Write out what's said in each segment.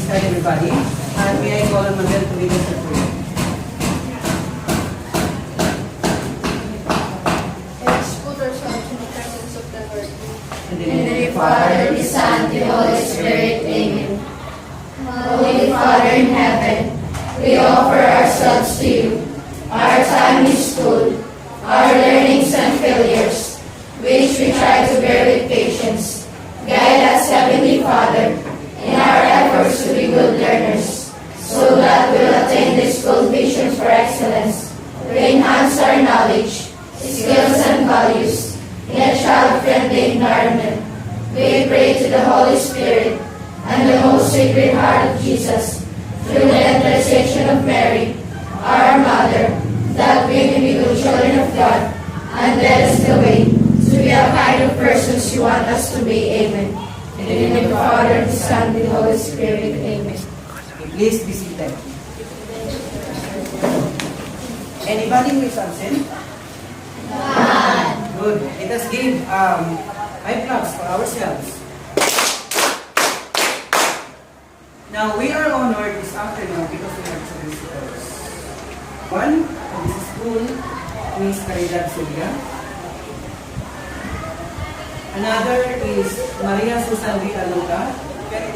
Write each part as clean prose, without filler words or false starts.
Everybody, and may I call on Miguel to lead us in prayer. Let's put ourselves in the presence of the Lord. In the In the name name of of the the Father, Father, the Son, the Holy Spirit. Amen. Holy Father in heaven, we offer ourselves to you. Our time is full, our learnings and failures, which we try to bear with patience. Guide us, Heavenly Father, in our efforts to be good learners, so that we'll attain this full vision for excellence, to enhance our knowledge, skills, and values in a child-friendly environment. We pray to the Holy Spirit and the most sacred heart of Jesus, through the intercession of Mary, our Mother, that we may be good children of God, and let us the way to be a kind of persons you want us to be. Amen. In the name of the Father, the Son, and the Holy Spirit. Amen. please be seated. Anybody who is absent? None. Good. Let us give high applause for ourselves. Now, we are honored this afternoon because we have two visitors. One of this school, Miss Caridad Celia. Another is Maria Susan Vita Luca,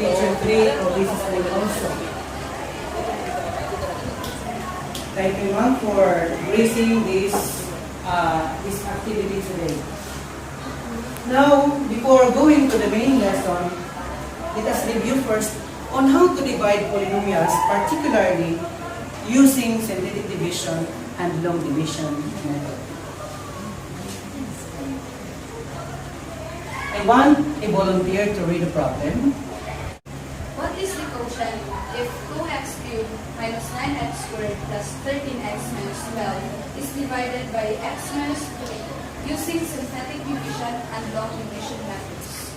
teacher 3 of this school also. Thank you, ma'am, for gracing this activity today. Now, before going to the main lesson, let us review first on how to divide polynomials, particularly using synthetic division and long division method. I want a volunteer to read the problem. What is the quotient if 2x cubed minus 9x squared plus 13x minus 12 is divided by x minus 3 using synthetic division and long division methods?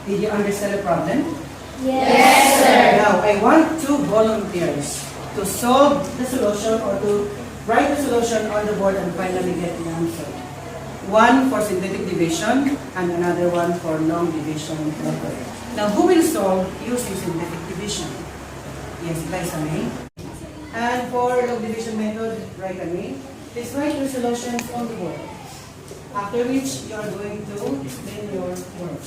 Did you understand the problem? Yes, sir. Now, I want two volunteers to solve the solution or to write the solution on the board and finally get the answer. One for synthetic division and another one for long division method. Now, who will solve using synthetic division? Yes, Liza May. And for long division method, Raika May. Please write your solutions on the board. After which, you are going to explain your work.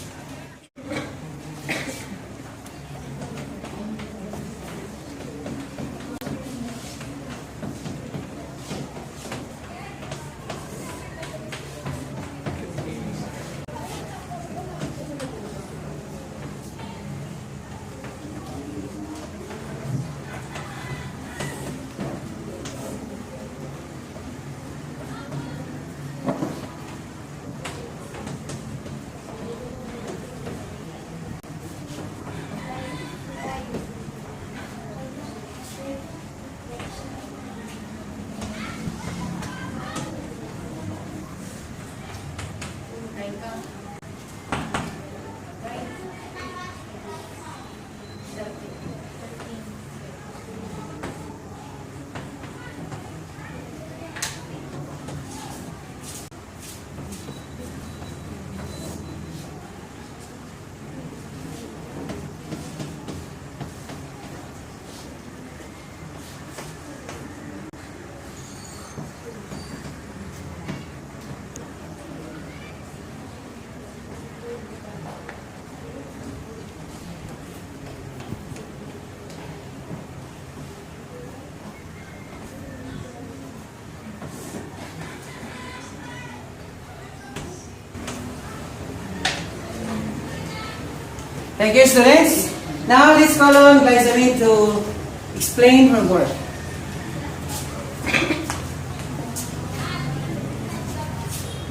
Thank you, students. Now let's call on Glycerine to explain her work.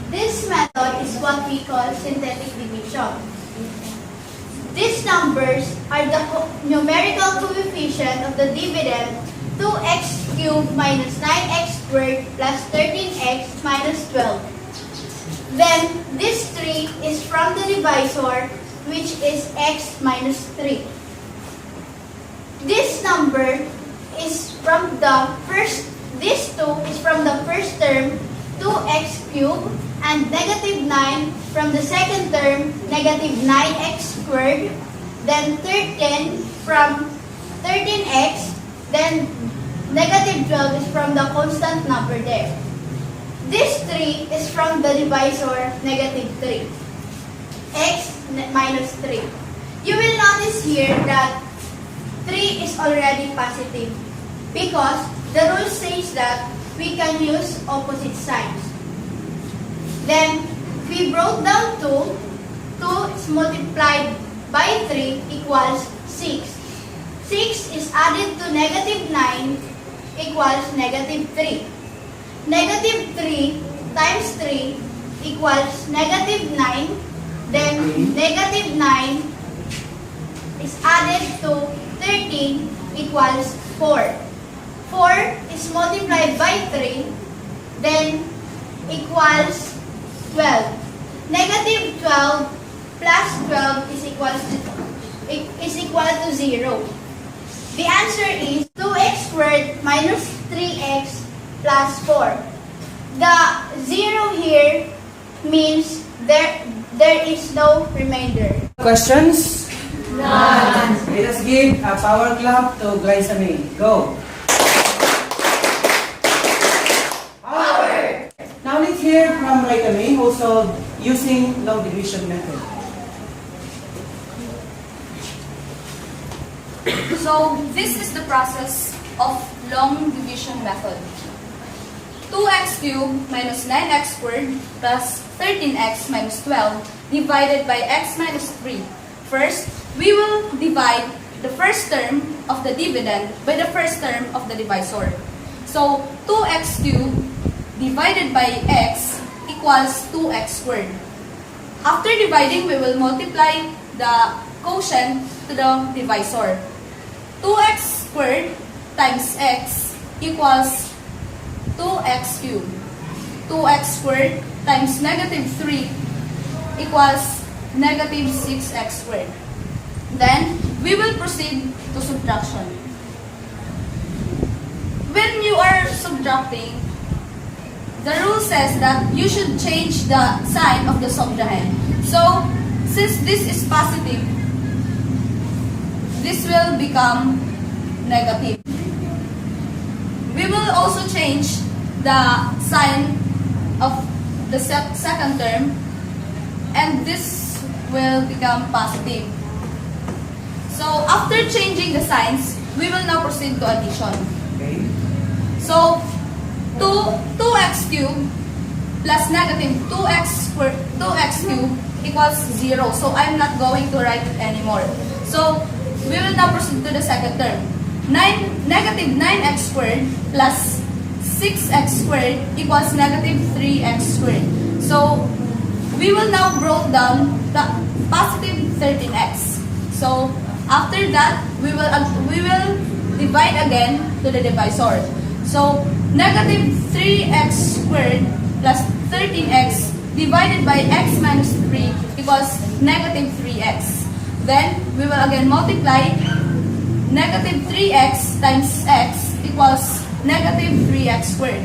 This method is what we call synthetic division. These numbers are the numerical coefficient of the dividend 2x cubed minus 9x squared plus 13x minus 12. Then this 3 is from the divisor, which is x minus 3. This number is from the first, this 2 is from the first term, 2x cubed, and negative 9 from the second term, negative 9x squared, then 13 from 13x, then negative 12 is from the constant number there. This 3 is from the divisor, negative 3, x minus 3. You will notice here that 3 is already positive because the rule says that we can use opposite signs. Then, we brought down 2. 2 is multiplied by 3 equals 6. 6 is added to negative 9 equals negative 3. Negative 3 times 3 equals negative 9. Then, negative 9 is added to 13 equals 4. 4 is multiplied by 3, then equals 12. Negative 12 plus 12 is equal to 0. The answer is 2x squared minus 3x plus 4. The 0 here means there is no remainder. Questions? None. Let us give a power clap to Glycerine. Go. Power. Now let's hear from Glycerine who solved using long division method. So, this is the process of long division method. 2x cubed minus 9x squared plus 13x minus 12 divided by x minus 3. First, we will divide the first term of the dividend by the first term of the divisor. So, 2x cubed divided by x equals 2x squared. After dividing, we will multiply the quotient to the divisor. 2x squared times x equals 2x cubed. 2x squared times negative 3 equals negative 6x squared. Then, we will proceed to subtraction. When you are subtracting, the rule says that you should change the sign of the subtrahend. So, since this is positive, this will become negative. We will also change the sign of the second term, and this will become positive. So, after changing the signs, we will now proceed to addition. Okay. So, 2x cubed plus negative 2x squared, 2x cubed equals 0. So, I'm not going to write it anymore. So, we will now proceed to the second term. Negative 9x squared plus 6x squared equals negative 3x squared. So, we will now break down the positive 13x. So, after that, we will divide again to the divisor. So, negative 3x squared plus 13x divided by x minus 3 equals negative 3x. Then, we will again multiply negative 3x times x equals negative 3x squared.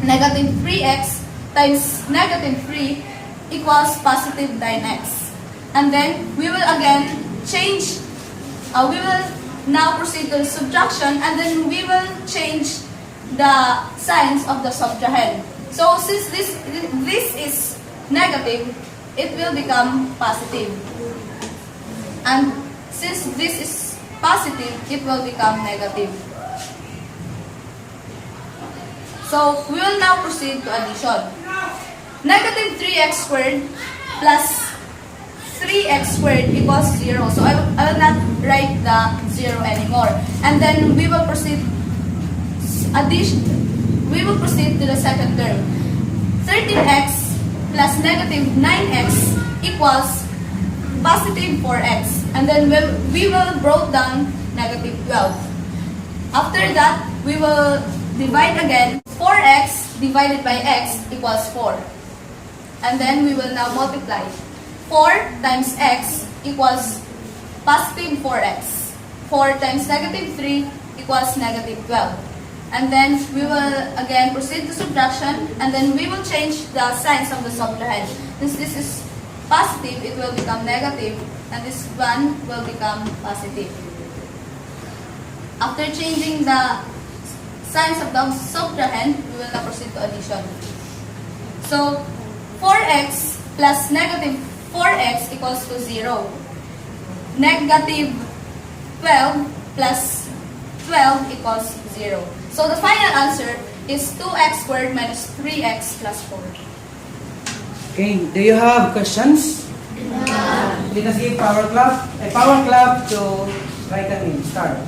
Negative 3x times negative 3 equals positive 9x. And then, we will again change, we will now proceed to the subtraction, and then we will change the signs of the subtrahend. So, since this is negative, it will become positive. And since this is positive, it will become negative. So, we will now proceed to addition. Negative 3x squared plus 3x squared equals 0. So I will not write the 0 anymore. And then we will proceed to the second term. 13x plus negative 9x equals positive 4x. And then we will brought down negative 12. After that, we will divide again. 4x divided by x equals 4. And then we will now multiply. 4 times x equals positive 4x. 4 times negative 3 equals negative 12. And then we will again proceed to subtraction, and then we will change the signs of the subtrahend. Since this is positive, it will become negative, and this one will become positive. After changing the signs of the subtrahend, we will now proceed to addition. So 4x plus negative 4x equals to 0. Negative 12 plus 12 equals 0. So the final answer is 2x squared minus 3x plus 4. Okay, do you have questions? Let us give power clap to write them in. Start.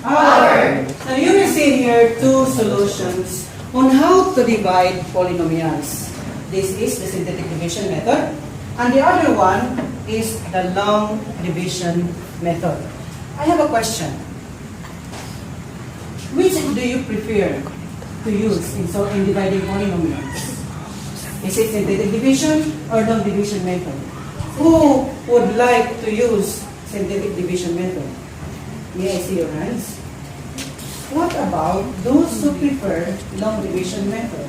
Power. Now you will see here two solutions on how to divide polynomials. This is the synthetic division method, and the other one is the long division method. I have a question. Which do you prefer to use in dividing polynomials? Is it synthetic division or long division method? Who would like to use synthetic division method? May I see your hands? What about those who prefer long division method?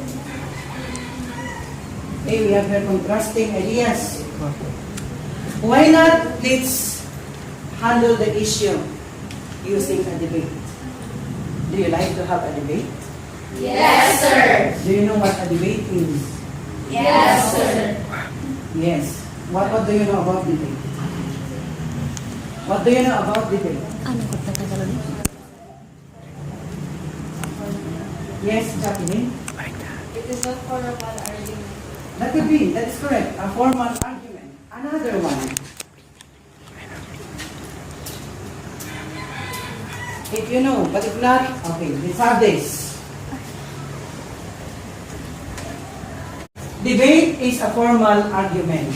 Okay, we have here contrasting ideas. Why not let's handle the issue using a debate? Do you like to have a debate? Yes, sir. Do you know what a debate is? Yes, sir. Yes. What do you know about debate? What do you know about debate? Yes, Jacqueline? It is a formal argument. That could be, that is correct. A formal argument. Another one. If you know, but if not, okay, let's have this. Debate is a formal argument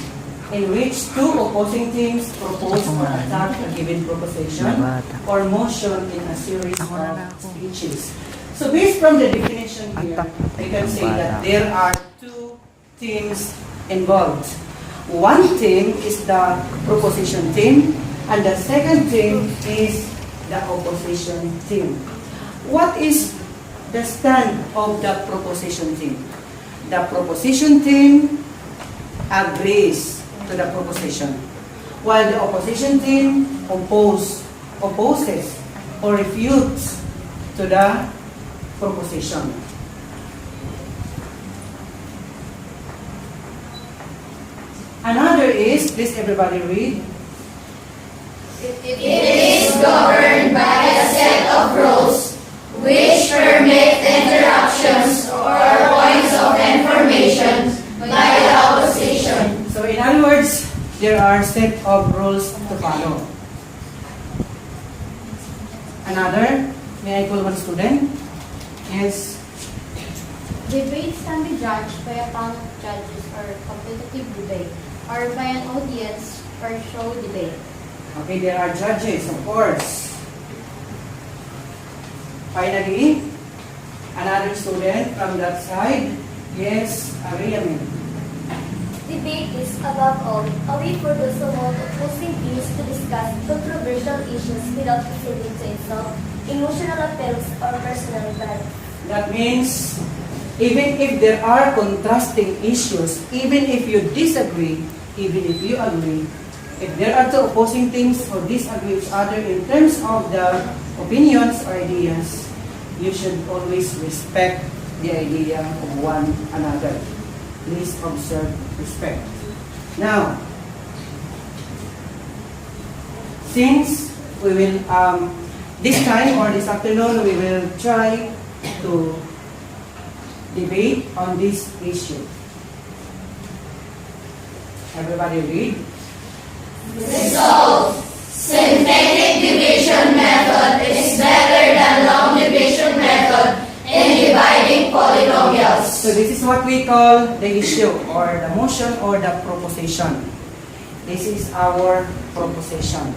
in which two opposing teams propose or attack a given proposition or motion in a series of speeches. So based from the definition here, we can say that there are two teams involved. One team is the proposition team, and the second team is the opposition team. What is the stand of the proposition team? The proposition team agrees to the proposition, while the opposition team opposes or refutes to the proposition. Another is, please everybody read. It is governed by a set of rules which permit interruptions or points of information by the opposition. So in other words, there are set of rules to follow. Another, may I call one student? Yes. Debates can be judged by a panel of judges or competitive debate, or by an audience or show debate. Okay, there are judges, of course. Finally, another student from that side. Yes, Ariamin. Debate is, above all, a way for those who hold opposing views to discuss controversial issues without acceding to itself, emotional appeals, or personal pride. That means, even if there are contrasting issues, even if you disagree, even if you agree, if there are two opposing teams or disagree with each other in terms of the opinions or ideas, you should always respect the idea of one another. Please observe respect. Now, since we will, this time or this afternoon, we will try to debate on this issue. Everybody read. Result. Synthetic division method is better than long division method in dividing polynomials. So this is what we call the issue or the motion or the proposition. This is our proposition.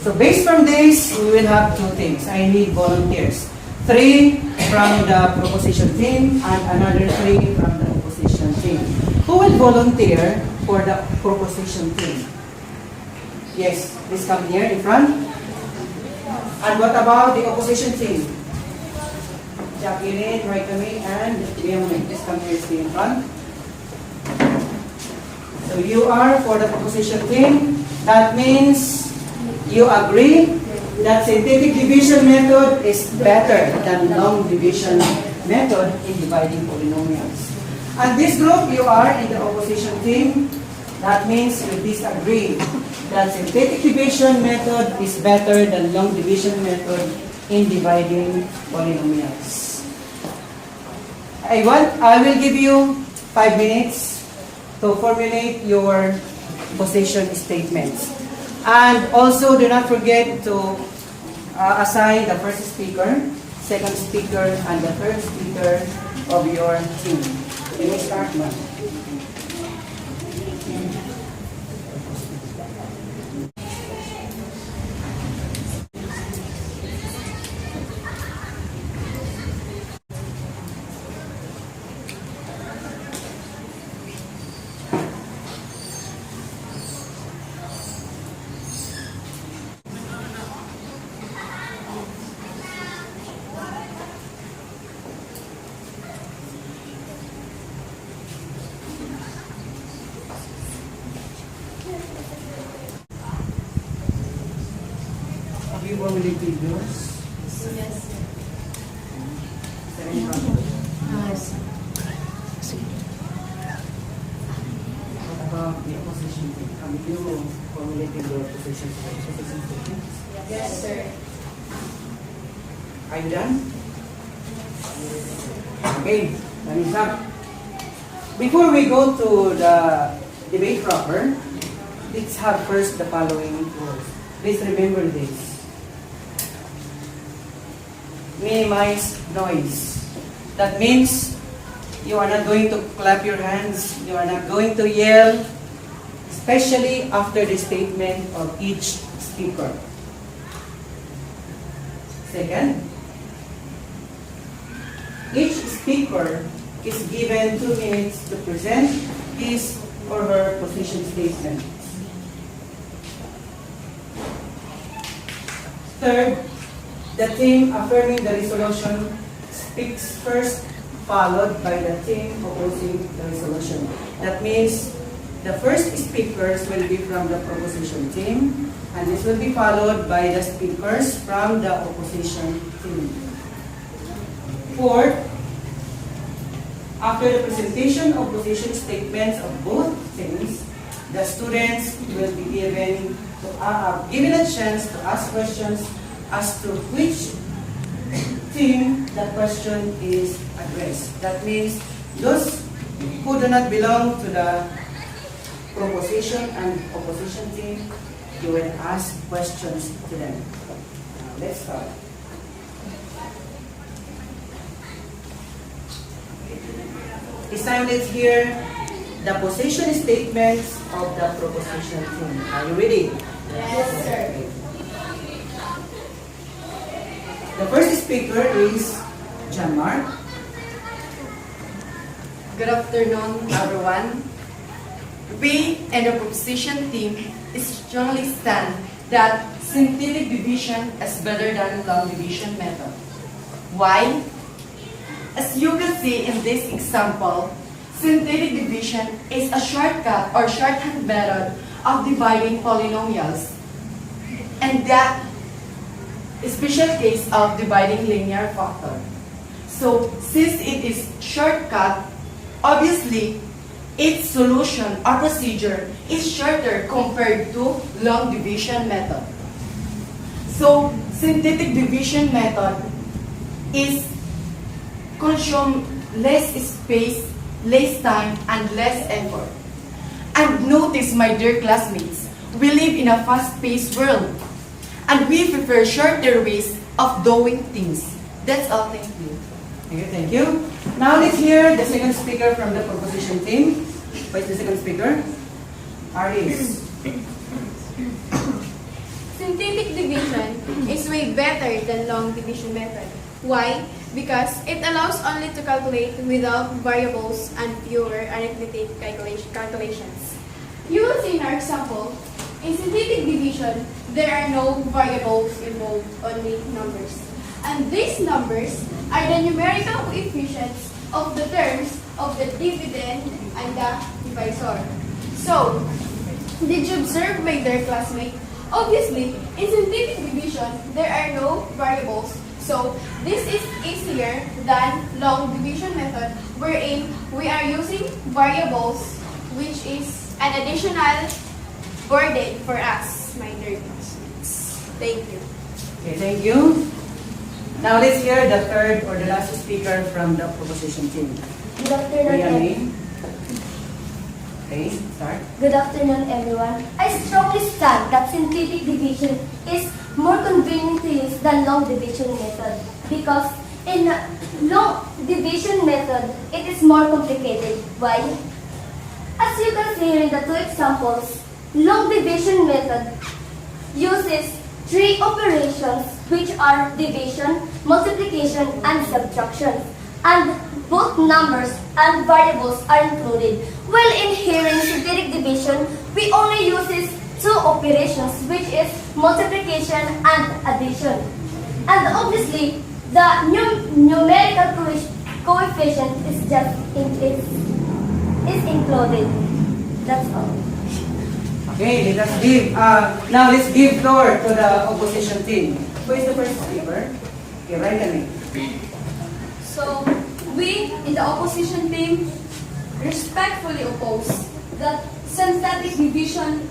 So based from this, we will have two things. I need volunteers. 3 from the proposition team and another 3 from the opposition team. Who will volunteer for the proposition team? Yes, please come here in front. And what about the opposition team? Jacqueline, Raikami, and Leonie. Please come here, stay in front. So you are for the proposition team. That means you agree that synthetic division method is better than long division method in dividing polynomials. And this group, you are in the opposition team. That means you disagree that synthetic division method is better than long division method in dividing polynomials. I will give you 5 minutes to formulate your position statements. And also do not forget to assign the first speaker, second speaker, and the third speaker of your team. You may start, ma'am. Have you formulated yours? Yes. Is there any problem? What about the opposition team? Have you formulated your position statement? Yes, sir. Are you done? Okay, time is up. Before we go to the debate proper, let's have first the following rules. Please remember this. Minimize noise. That means you are not going to clap your hands, you are not going to yell, especially after the statement of each speaker. Second, each speaker is given 2 minutes to present his or her position statement. Third, the team affirming the resolution speaks first, followed by the team opposing the resolution. That means the first speakers will be from the proposition team, and this will be followed by the speakers from the opposition team. Fourth, after the presentation of position statements of both teams, the students will be given a chance to ask questions as to which team the question is addressed. That means those who do not belong to the proposition and opposition team, you will ask questions to them. Now, let's start. It's time let's hear the position statements of the proposition team. Are you ready? Yes, sir. The first speaker is John Mark. Good afternoon, everyone. We and the proposition team strongly stand that synthetic division is better than long division method. Why? As you can see in this example, synthetic division is a shortcut or shorthand method of dividing polynomials. And that is a special case of dividing linear factor. So, since it is shortcut, obviously, its solution or procedure is shorter compared to long division method. So, synthetic division method is consume less space, less time, and less effort. And notice, my dear classmates, we live in a fast-paced world. And we prefer shorter ways of doing things. That's all, thank you. Okay, thank you. Now let's hear the second speaker from the proposition team. Who is the second speaker? Aris. Synthetic division is way better than long division method. Why? Because it allows only to calculate without variables and fewer arithmetic calculations. You will see in our example, in synthetic division, there are no variables involved, only numbers. And these numbers are the numerical coefficients of the terms of the dividend and the divisor. So, did you observe, my dear classmate? Obviously, in synthetic division, there are no variables. So, this is easier than long division method, wherein we are using variables, which is an additional burden for us, my dear classmates. Thank you. Okay, thank you. Now let's hear the third or the last speaker from the proposition team. Good afternoon, Brianne. Okay, start. Good afternoon, everyone. I strongly stand that synthetic division is more convenient to use than long division method because in long division method, it is more complicated. Why? As you can see here in the two examples, long division method uses three operations which are division, multiplication, and subtraction. And both numbers and variables are included. While in here in synthetic division, we only uses two operations, which is multiplication and addition. And obviously, the numerical coefficient is included. That's all. Okay, let us give, now let's give floor to the opposition team. Who is the first speaker? Okay, write the name. So, we in the opposition team respectfully oppose that synthetic division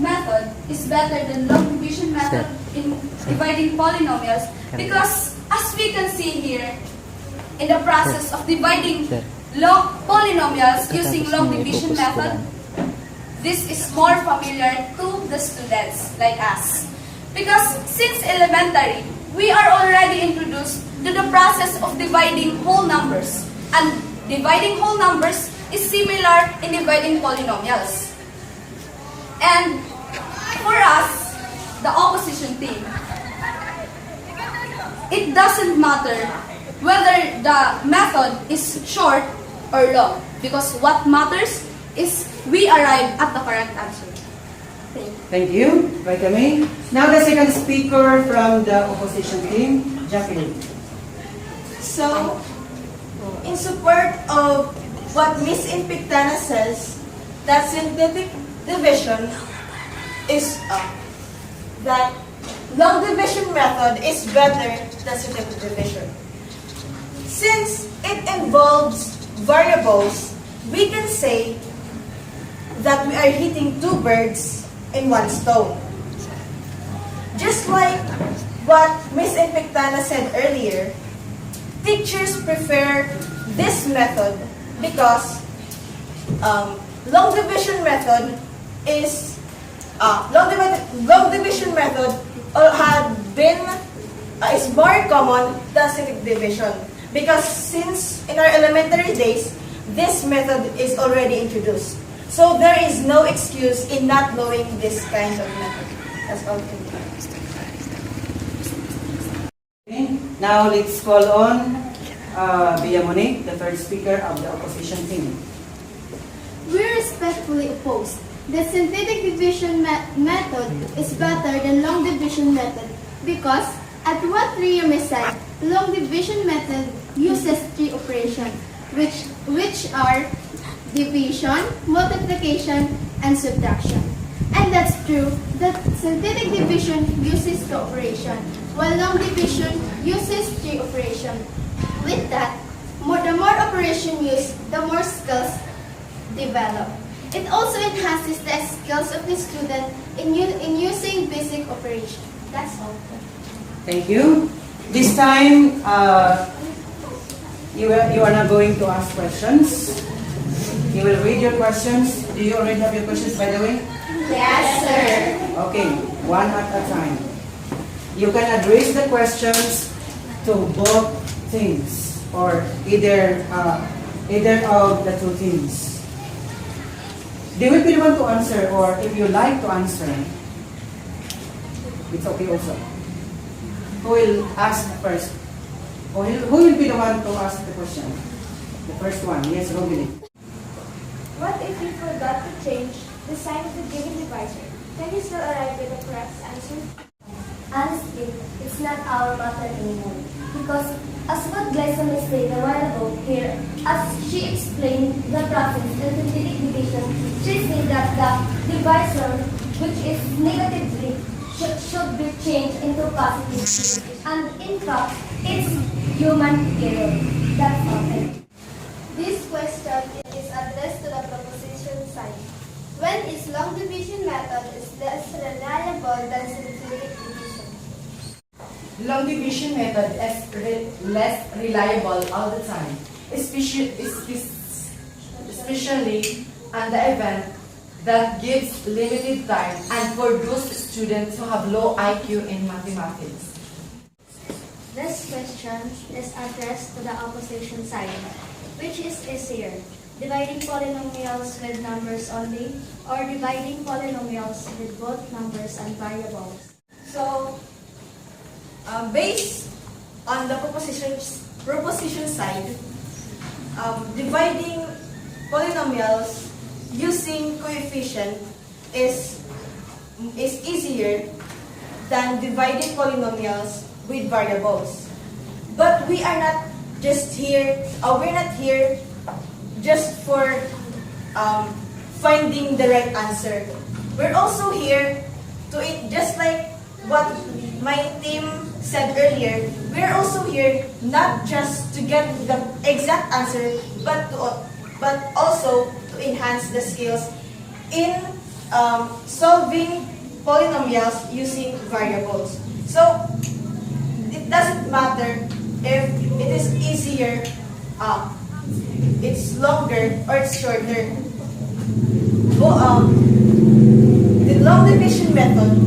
method is better than long division method in dividing polynomials because as we can see here in the process of dividing long polynomials using long division method, this is more familiar to the students like us. Because since elementary, we are already introduced to the process of dividing whole numbers. And dividing whole numbers is similar in dividing polynomials. And for us, the opposition team, it doesn't matter whether the method is short or long. Because what matters is we arrive at the correct answer. Thank you, Vitamin. Now the second speaker from the opposition team, Jacqueline. So, in support of what Miss Impictana says, that synthetic division is that long division method is better than synthetic division. Since it involves variables, we can say that we are hitting two birds in one stone. Just like what Miss Impictana said earlier, teachers prefer this method because long division method is is more common than synthetic division because since in our elementary days this method is already introduced. So there is no excuse in not knowing this kind of method. That's all. Okay. Now let's call on Bia Monique, the third speaker of the opposition team. We respectfully oppose the synthetic division method is better than long division method because, at what Riam said, long division method uses three operations, which are division, multiplication, and subtraction. And that's true that synthetic division uses two operations, while long division uses three operations. With that, the more operation used, the more skills develop. It also enhances the skills of the student in using basic operation. That's all. Thank you. This time, you are not going to ask questions. He will read your questions. Do you already have your questions, by the way? Yes, sir. Okay, one at a time. You can address the questions to both things or either of the two things. They will be the one to answer, or if you like to answer, it's okay also. Who will ask first? Or who will be the one to ask the question? The first one. Yes, Robin. What if you forgot to change the sign of the given divisor? Can you still arrive with the correct answer? Honestly, it's not our matter anymore. Because as what Glycom said a while ago here, as she explained the process in synthetic division, she said that the divisor, which is negative 3, should be changed into positive 3. And in fact, it's human error. That's all. This question is addressed to the proposition sign. When is long division method is less reliable than synthetic division? Long division method is less reliable all the time, especially on the event that gives limited time and for those students who have low IQ in mathematics. This question is addressed to the opposition side. Which is easier, dividing polynomials with numbers only or dividing polynomials with both numbers and variables? So, based on the proposition side, dividing polynomials using coefficient is easier than dividing polynomials with variables. But we are not just here, we're not here just for finding the right answer. We're also here to, just like what my team said earlier, we're also here not just to get the exact answer, but also to enhance the skills in solving polynomials using variables. So it doesn't matter if it is easier, it's longer, or it's shorter. The long division method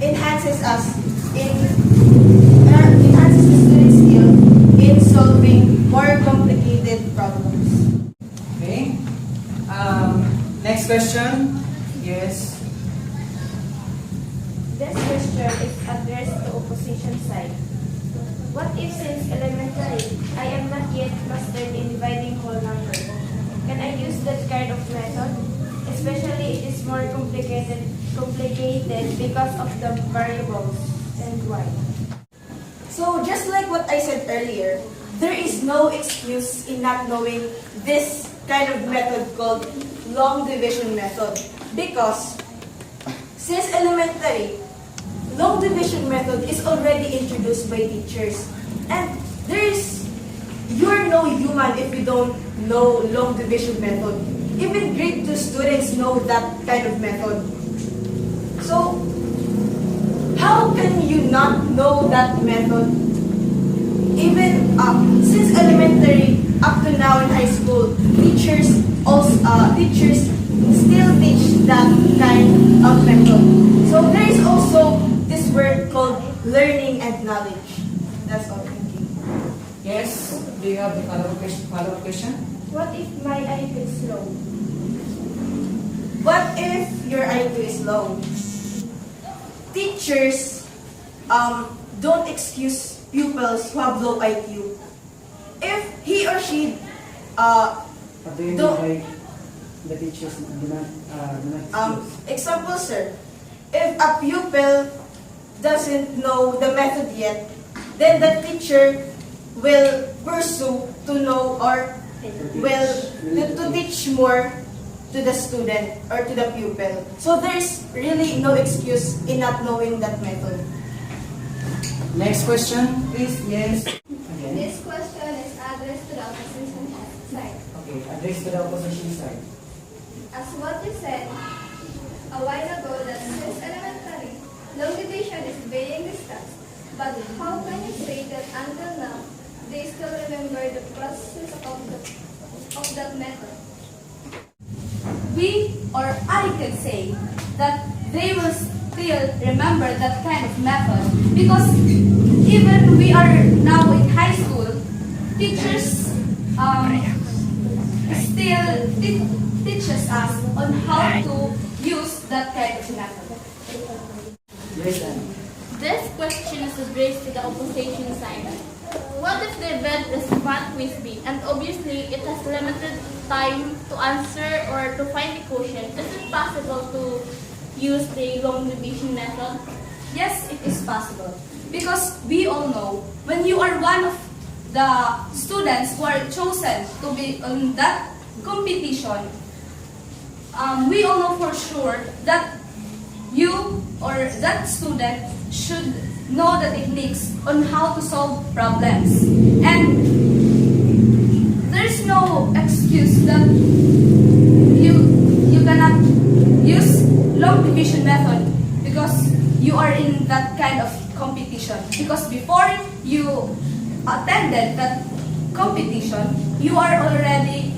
enhances the student's skill in solving more complicated problems. Okay. Next question. Yes. This question is addressed to opposition side. What if since elementary, I am not yet mastered in dividing whole numbers? Can I use that kind of method? Especially it is more complicated because of the variables, and why? So just like what I said earlier, there is no excuse in not knowing this kind of method called long division method. Because since elementary, long division method is already introduced by teachers. And you're no human if you don't know long division method. Even grade 2 students know that kind of method. So, how can you not know that method? Even since elementary up to now in high school, teachers still teach that kind of method. So there is also this word called learning and knowledge. That's all. Thank you. Yes. Do you have the follow-up question? What if my IQ is low? What if your IQ is low? Teachers don't excuse pupils who have low IQ. If he or she What do you mean Don't- by the teachers do not excuse? example, sir, if a pupil doesn't know the method yet, then the teacher will pursue to know or will to teach more to the student or to the pupil. So there's really no excuse in not knowing that method. Next question, please. Yes. Again. This question is addressed to the opposition side. Okay. Address to the opposition side. As what you said a while ago that since elementary, long division is being discussed. But how can you say that until now, they still remember the process of that method? or I can say that they will still remember that kind of method because even we are now in high school, teachers still teaches us on how to use that kind of method. This question is addressed to the opposition side. What if the event is fun quiz-bee and obviously it has limited time to answer or to find the quotient? Is it possible to use the long division method? Yes, it is possible. Because we all know, when you are one of the students who are chosen to be on that competition, we all know for sure that you or that student should know the techniques on how to solve problems. And there's no excuse that you cannot use long division method because you are in that kind of competition. Because before you attended that competition, you are already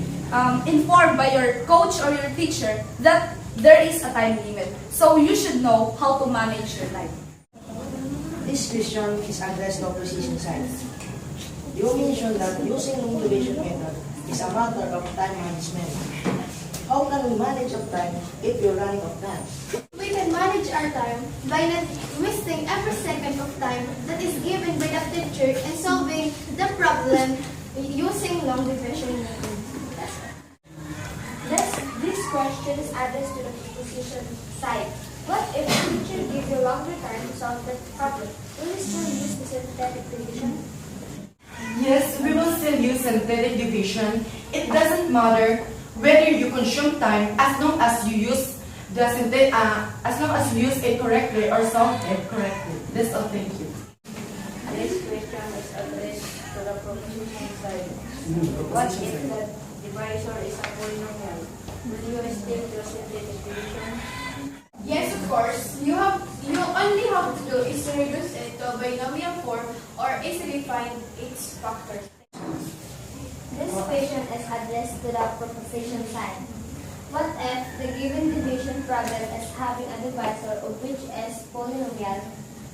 informed by your coach or your teacher that there is a time limit. So you should know how to manage your time. This question is addressed to opposition sides. You mentioned that using long division method is a matter of time management. How can we manage of time if you're running out of time? We can manage our time by not wasting every second of time that is given by the teacher and solving the problem using long division method. This question is addressed to the opposition side. What if the teacher gives you longer time to solve the problem? Will you still use the synthetic division? Yes, we will still use synthetic division. It doesn't matter whether you consume time as long as you use it correctly or solve it correctly. That's all. Thank you. This question is addressed to the proposition side. What if the divisor is a polynomial? Will you still use synthetic division? Yes, of course. You only have to do is to reduce it to a binomial form or easily find its factors. This question is addressed to the proposition side. What if the given division problem is having a divisor of which is polynomial,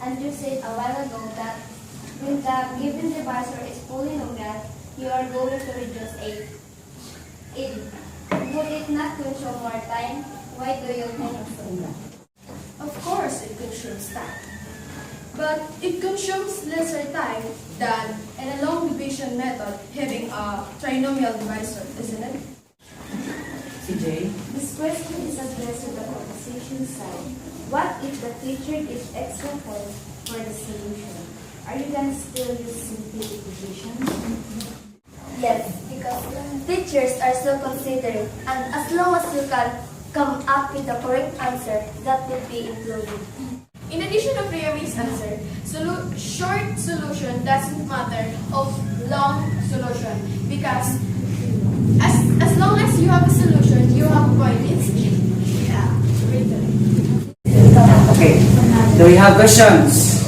and you said a while ago that when the given divisor is polynomial, you are going to reduce it. Would it not consume more time? Why do you think so? Of course, it consumes time. But it consumes lesser time than in a long division method having a trinomial divisor, isn't it? CJ? This question is addressed to the proposition side. What if the teacher gives extra points for the solution? Are you going to still use synthetic division? Yes, because teachers are so considerate, and as long as you can come up with the correct answer, that would be included. In addition of Rio's answer, short solution doesn't matter of long solution because as long as you have a solution, you have a point. It's written. Okay. Do we have questions?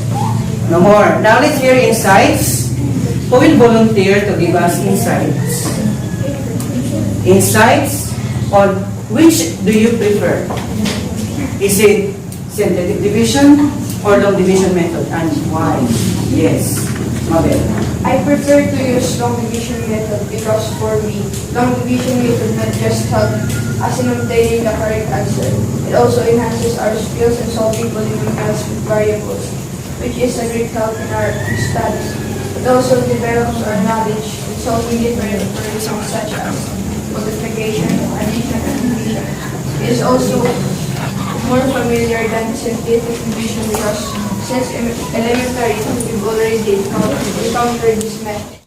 No more. Now let's hear insights. Who will volunteer to give us insights? Insights on which do you prefer? Is it synthetic division or long division method, and why? Yes, Mabel. I prefer to use long division method because for me, long division method not just help us in obtaining the correct answer, it also enhances our skills in solving polynomials with variables, which is a great help in our studies. It also develops our knowledge in solving different operations such as multiplication, addition, and division. It is also more familiar than synthetic division because since elementary, we've already encountered this method.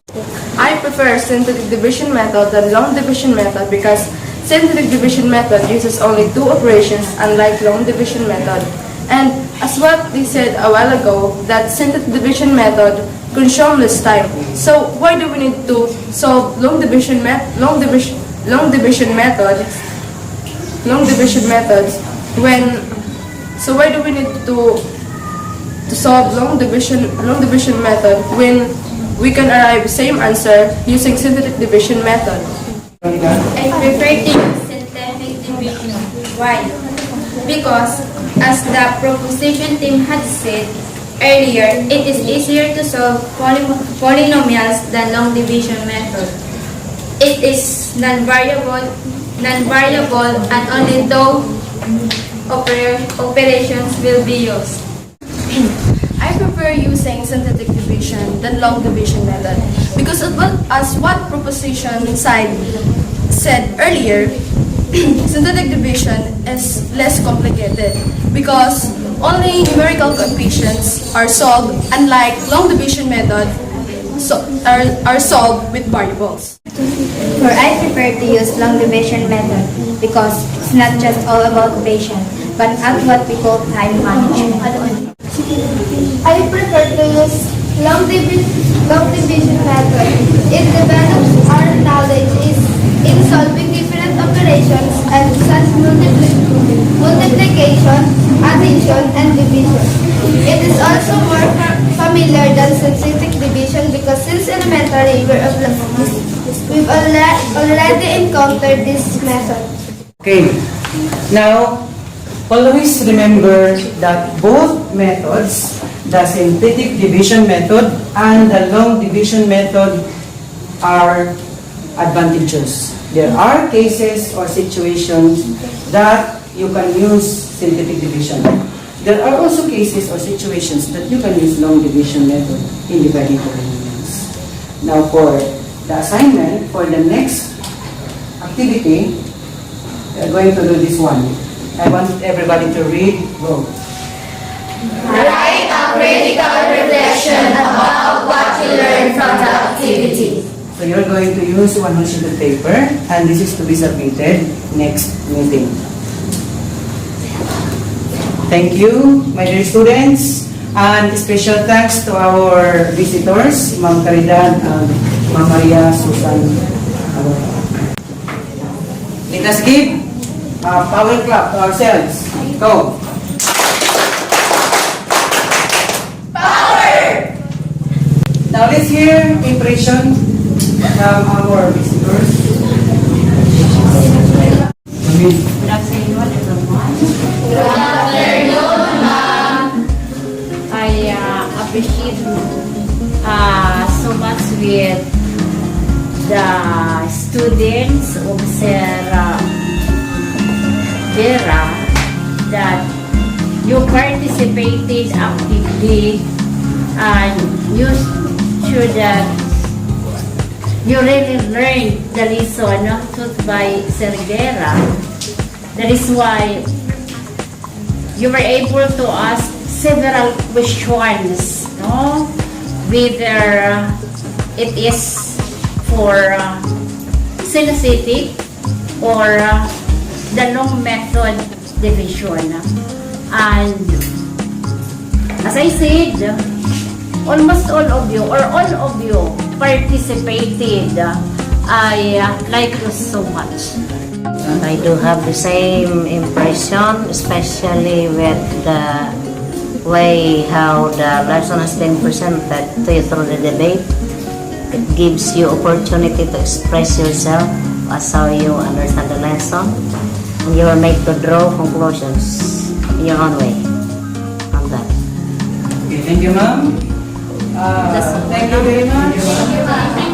I prefer synthetic division method than long division method because synthetic division method uses only two operations unlike long division method. And as what they said a while ago, that synthetic division method consumes less time. So why do we need to solve long division methods so why do we need to solve long division method when we can arrive same answer using synthetic division method? I prefer to use synthetic division Why? Because, as the proposition team had said earlier, it is easier to solve polynomials than long division method. It is non-variable, and only two operations will be used. I prefer using synthetic division than long division method because as what proposition side said earlier, synthetic division is less complicated because only numerical coefficients are solved, unlike long division method are solved with variables. For I prefer to use long division method because it's not just all about division, but at what we call time management. I prefer to use long division method. It develops our knowledge in solving different operations and such multiplication, addition, and division. It is also more familiar than synthetic division because since elementary we've already encountered this method. Okay. Now, always remember that both methods, the synthetic division method and the long division method, are advantageous. There are cases or situations that you can use synthetic division. There are also cases or situations that you can use long division method in dividing polynomials. Now, for the assignment for the next activity, we are going to do this one. I want everybody to read. Go. Write a critical reflection about what you learned from the activity. So you're going to use one whole sheet of paper, and this is to be submitted next meeting. Thank you, my dear students, and special thanks to our visitors, Ma'am Caridad and Ma'am Maria Susan. Let us give a power clap to ourselves. Go. Power! Now let's hear impression from our visitors. Good afternoon, everyone. Good afternoon, ma'am. I appreciate so much with the students of Sir Vera that you participated actively and you should you really learned the lesson taught by Sir Vera. That is why you were able to ask several questions, no? Whether it is for synthetic or the long method division. And as I said, almost all of you or all of you participated. I like you so much. I do have the same impression, especially with the way how the lesson has been presented to you through the debate. It gives you opportunity to express yourself as how you understand the lesson, and you are made to draw conclusions in your own way on that. Okay, thank you, ma'am. Thank you very much.